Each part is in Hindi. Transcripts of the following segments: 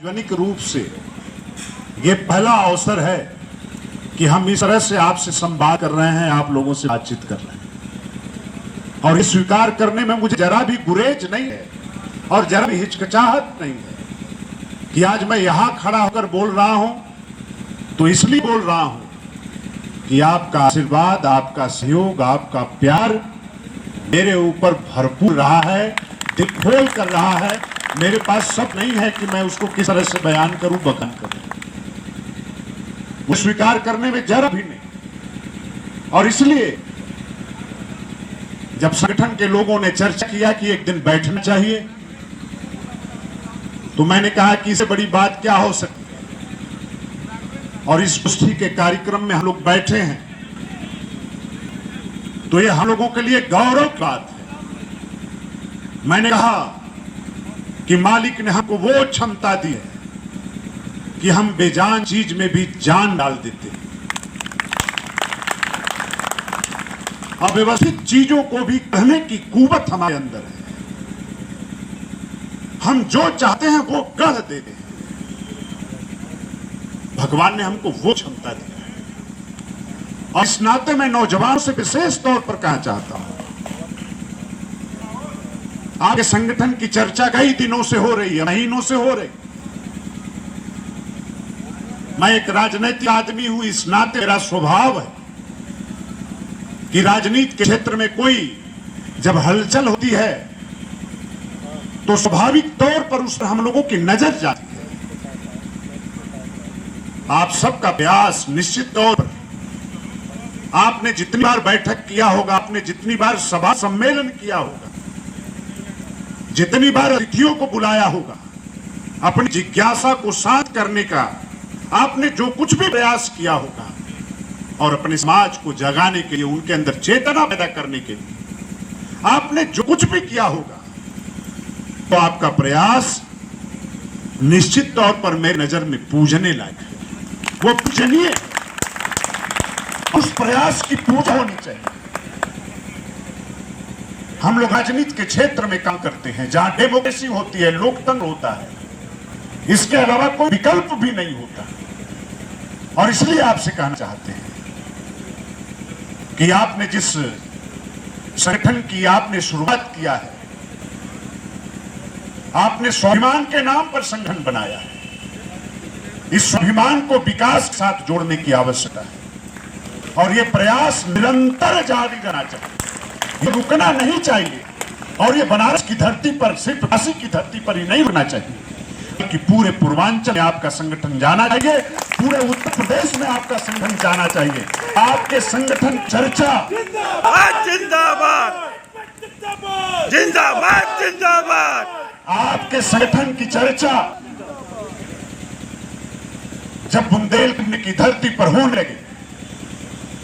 सार्वजनिक रूप से ये पहला अवसर है कि हम इस तरह से आपसे संवाद कर रहे हैं, आप लोगों से बातचीत कर रहे हैं और ये स्वीकार करने में मुझे जरा भी गुरेज नहीं है और जरा भी हिचकिचाहट नहीं है कि आज मैं यहां खड़ा होकर बोल रहा हूं तो इसलिए बोल रहा हूं कि आपका आशीर्वाद, आपका सहयोग, आपका प्यार मेरे ऊपर भरपूर रहा है, दिल खोल कर रहा है। मेरे पास सब नहीं है कि मैं उसको किस तरह से बयान करूं, बयान करूं। वो स्वीकार करने में जरा भी नहीं। और इसलिए जब संगठन के लोगों ने चर्चा किया कि एक दिन बैठना चाहिए, तो मैंने कहा कि इससे बड़ी बात क्या हो सकती है। और इस गोष्ठी के कार्यक्रम में हम लोग बैठे हैं तो ये हम लोगों के लिए गौरव की बात है। मैंने कहा कि मालिक ने हमको वो क्षमता दी है कि हम बेजान चीज में भी जान डाल देते हैं, अव्यवस्थित चीजों को भी कहने की कुवत हमारे अंदर है। हम जो चाहते हैं वो कह देते हैं। भगवान ने हमको वो क्षमता दी है और इस नाते मैं नौजवानों से विशेष तौर पर कहना चाहता हूं, आपके संगठन की चर्चा कई दिनों से हो रही है, महीनों से हो रही। मैं एक राजनीतिक आदमी हूं, इस नाते मेरा स्वभाव है कि राजनीति के क्षेत्र में कोई जब हलचल होती है तो स्वाभाविक तौर पर उस पर हम लोगों की नजर जाती है। आप सबका प्रयास निश्चित तौर पर, आपने जितनी बार बैठक किया होगा, आपने जितनी बार सभा सम्मेलन किया होगा, जितनी बार अतिथियों को बुलाया होगा, अपनी जिज्ञासा को शांत करने का आपने जो कुछ भी प्रयास किया होगा और अपने समाज को जगाने के लिए, उनके अंदर चेतना पैदा करने के लिए आपने जो कुछ भी किया होगा, तो आपका प्रयास निश्चित तौर पर मेरी नजर में पूजने लायक है। वो पूजनीय, उस प्रयास की पूजा होनी चाहिए। हम लोग राजनीति के क्षेत्र में काम करते हैं जहां डेमोक्रेसी होती है, लोकतंत्र होता है, इसके अलावा कोई विकल्प भी नहीं होता। और इसलिए आपसे कहना चाहते हैं कि आपने जिस संगठन की आपने शुरुआत किया है, आपने स्वाभिमान के नाम पर संगठन बनाया है। इस स्वाभिमान को विकास के साथ जोड़ने की आवश्यकता है और यह प्रयास निरंतर जारी रहना चाहिए, ये रुकना नहीं चाहिए। और ये बनारस की धरती पर, सिर्फ काशी की धरती पर ही नहीं रुकना चाहिए, बल्कि पूरे पूर्वांचल में आपका संगठन जाना चाहिए, पूरे उत्तर प्रदेश में आपका संगठन जाना चाहिए। आपके संगठन चर्चा जिंदाबाद जिंदाबाद जिंदाबाद, आपके संगठन की चर्चा जब बुंदेलखंड की धरती पर होने लगे,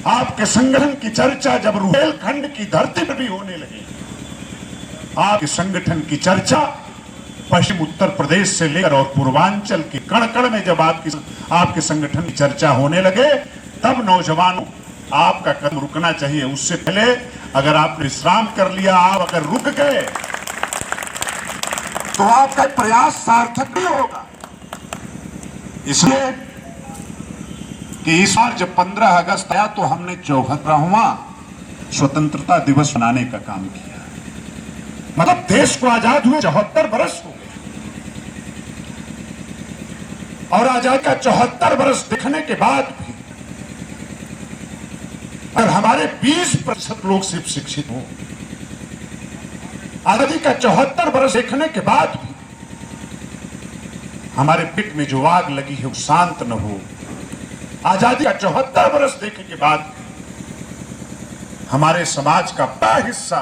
आपके संगठन की चर्चा जब रुहेलखंड की धरती पर भी होने लगी, आपके संगठन की चर्चा पश्चिम उत्तर प्रदेश से लेकर और पूर्वांचल के कण कण में जब आपके संगठन की चर्चा होने लगे, तब नौजवानों आपका कदम रुकना चाहिए। उससे पहले अगर आपने विश्राम कर लिया, आप अगर रुक गए तो आपका प्रयास सार्थक नहीं होगा। इसलिए कि इस बार जब 15 अगस्त आया तो हमने 74वां स्वतंत्रता दिवस मनाने का काम किया। मतलब देश को आजाद हुए 74 बरस हो गए और आजादी का 74 बरस देखने के बाद भी अगर हमारे 20% लोग सिर्फ शिक्षित हो, आजादी का 74 बरस देखने के बाद भी हमारे पेट में जो आग लगी है वो शांत न हो, आजादी का 74 बरस देखने के बाद हमारे समाज का बड़ा हिस्सा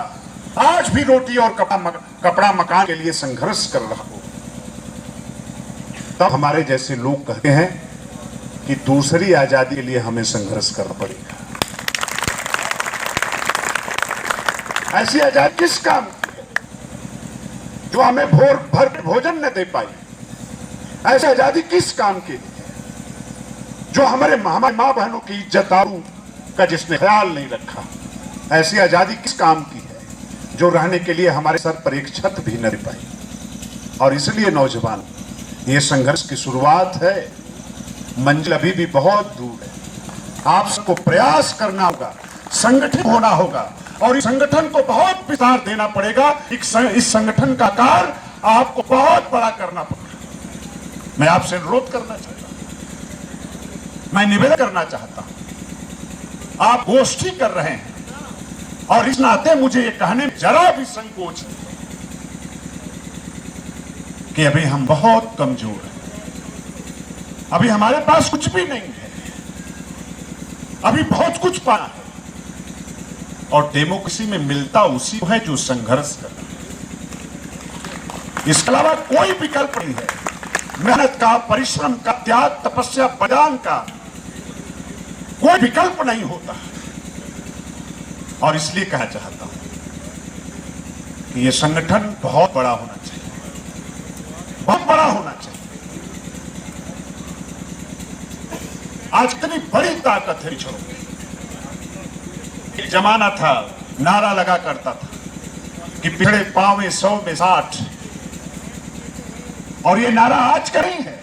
आज भी रोटी और कपड़ा मकान के लिए संघर्ष कर रहा हो, तब हमारे जैसे लोग कहते हैं कि दूसरी आजादी के लिए हमें संघर्ष करना पड़ेगा। ऐसी आजादी किस काम की है जो हमें भर भोजन न दे पाई? ऐसी आजादी किस काम की जो हमारे माँ बहनों की इज्जत आबरू का जिसने ख्याल नहीं रखा? ऐसी आजादी किस काम की है जो रहने के लिए हमारे सर पर एक छत भी न रह पाई? और इसलिए नौजवान, ये संघर्ष की शुरुआत है, मंजिल अभी भी बहुत दूर है। आप सबको प्रयास करना होगा, संगठित होना होगा और इस संगठन को बहुत विस्तार देना पड़ेगा। इस संगठन का आकार आपको बहुत बड़ा करना पड़ेगा। मैं आपसे अनुरोध करना चाहता हूं, मैं निवेदन करना चाहता हूं। आप गोष्ठी कर रहे हैं और इस नाते मुझे ये कहने में जरा भी संकोच नहीं कि अभी हम बहुत कमजोर हैं, अभी हमारे पास कुछ भी नहीं है, अभी बहुत कुछ पाना है। और डेमोक्रेसी में मिलता उसी को है जो संघर्ष कर रहा है। इसके अलावा कोई विकल्प नहीं है। मेहनत का, परिश्रम का, त्याग, तपस्या, बलिदान का कोई विकल्प नहीं होता। और इसलिए कहना चाहता हूं कि यह संगठन बहुत बड़ा होना चाहिए, बहुत बड़ा होना चाहिए। आज इतनी बड़ी ताकत है पिछड़ों में। एक जमाना था, नारा लगा करता था कि पिछड़े पांवे 100 में 60, और ये नारा आज का नहीं है।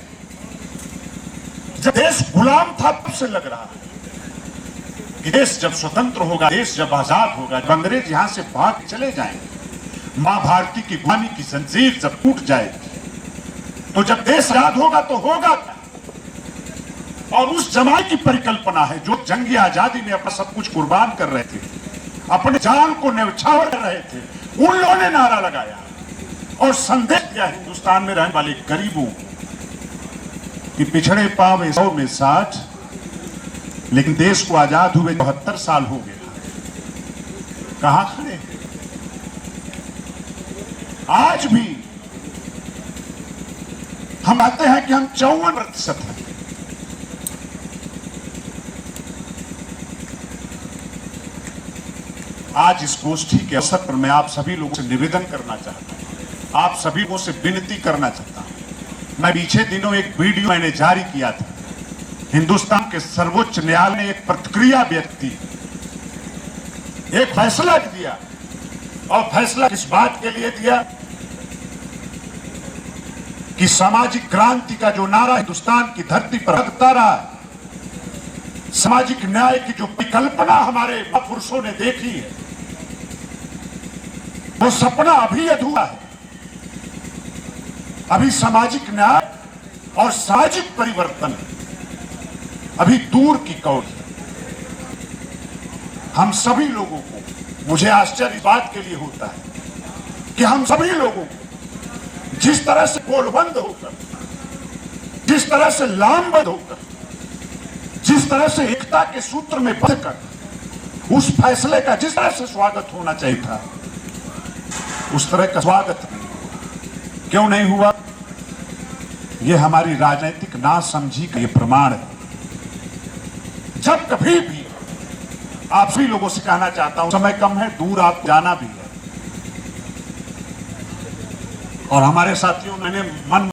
जब देश गुलाम था तब से लग रहा है कि देश जब स्वतंत्र होगा, देश जब आजाद होगा, जब अंग्रेज यहां से भाग के चले जाएंगे, मां भारती की गुलामी की जंजीर जब टूट जाएगी, तो जब देश आजाद होगा तो होगा क्या? और उस जमाने की परिकल्पना है जो जंगी आजादी में अपना सब कुछ कुर्बान कर रहे थे, अपने जान को न्यौछावर कर रहे थे, उन लोगों ने नारा लगाया और संदेश दिया हिंदुस्तान में रहने वाले गरीबों कि पिछड़े पांव 100 में 60, लेकिन देश को आजाद हुए 72 साल हो गए, कहां खड़े हैं? आज भी हम आते हैं कि हम 54% हैं। आज इस गोष्ठी के अवसर पर मैं आप सभी लोगों से निवेदन करना चाहता हूं, आप सभी लोगों से विनती करना चाहता हूं। मैं पीछे दिनों एक वीडियो मैंने जारी किया था। हिंदुस्तान के सर्वोच्च न्यायालय ने एक प्रतिक्रिया व्यक्त की, एक फैसला दिया, और फैसला इस बात के लिए दिया कि सामाजिक क्रांति का जो नारा हिंदुस्तान की धरती पर लगता रहा है, सामाजिक न्याय की जो परिकल्पना हमारे महापुरुषों ने देखी है, वो सपना अभी अधूरा है। अभी सामाजिक न्याय और सामाजिक परिवर्तन अभी दूर की कौड़ है। हम सभी लोगों को, मुझे आश्चर्य इस बात के लिए होता है कि हम सभी लोगों को जिस तरह से गोलबंद होकर, जिस तरह से लामबंद होकर, जिस तरह से एकता के सूत्र में बंधकर उस फैसले का जिस तरह से स्वागत होना चाहिए था, उस तरह का स्वागत क्यों नहीं हुआ? यह हमारी राजनीतिक नासमझी का यह प्रमाण है। जब कभी भी आप सभी लोगों से कहना चाहता हूं, समय कम है, दूर आप जाना भी है, और हमारे साथियों ने मन